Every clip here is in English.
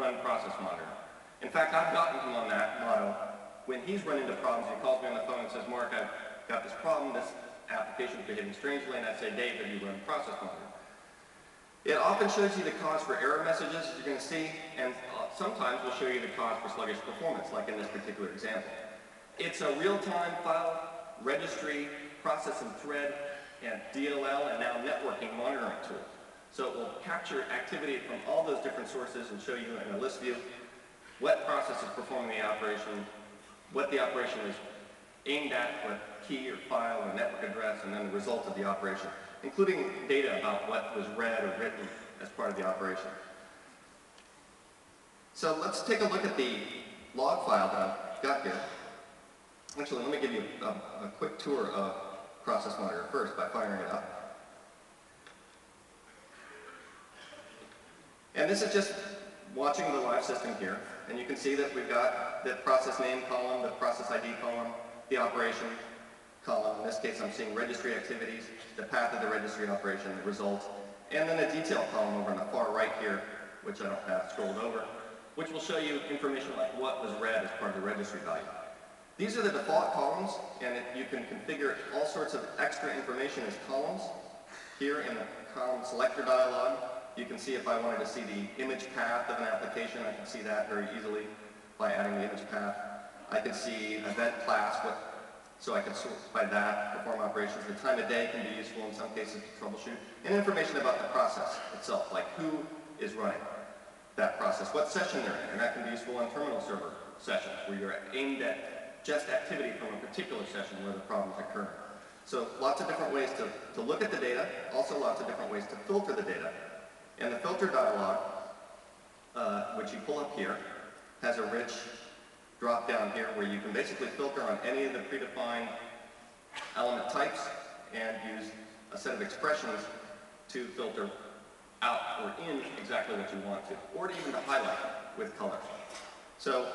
run process monitor. In fact, I've gotten him on that motto. When he's run into problems, he calls me on the phone and says, Mark, I've got this problem, this application's behaving strangely, and I say, Dave, have you run process monitor? It often shows you the cause for error messages, as you're going to see, and sometimes will show you the cause for sluggish performance, like in this particular example. It's a real-time file, registry, process and thread, and DLL, and now networking monitoring tool. So it will capture activity from all those different sources and show you in a list view what process is performing the operation, what the operation is aimed at, what key or file or network address, and then the result of the operation, including data about what was read or written as part of the operation. So let's take a look at the log file that I've got here. Actually, let me give you a quick tour of Process Monitor first by firing it up. And this is just watching the live system here. And you can see that we've got the process name column, the process ID column, the operation column. In this case, I'm seeing registry activities, the path of the registry operation, the result, and then a detail column over on the far right here, which I don't have scrolled over, which will show you information like what was read as part of the registry value. These are the default columns, and you can configure all sorts of extra information as columns. Here in the column selector dialog, you can see if I wanted to see the image path of an application, I can see that very easily by adding the image path. I can see event class, so I can sort by that, perform operations. The time of day can be useful in some cases to troubleshoot. And information about the process itself, like who is running that process, what session they're in. And that can be useful on terminal server sessions, where you're aimed at just activity from a particular session where the problem's occurring. So lots of different ways to look at the data, also lots of different ways to filter the data. And the filter dialog, which you pull up here, has a rich drop down here where you can basically filter on any of the predefined element types and use a set of expressions to filter out or in exactly what you want to, or to even to highlight with color. So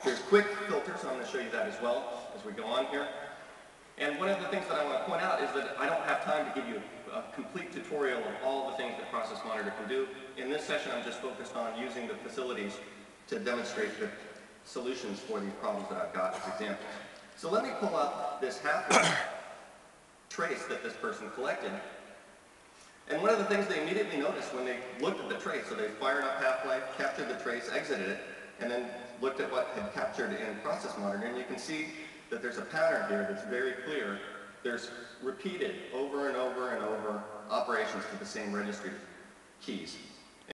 there's quick filters, so I'm going to show you that as well as we go on here. And one of the things that I want to point out is that I don't have time to give you a complete tutorial of all the things that Process Monitor can do. In this session, I'm just focused on using the facilities to demonstrate the solutions for these problems that I've got as examples. So let me pull up this half-life trace that this person collected. And one of the things they immediately noticed when they looked at the trace, so they fired up half-life, captured the trace, exited it, and then looked at what had captured in Process Monitor, and you can see that there's a pattern here that's very clear. There's repeated over and over and over operations to the same registry keys.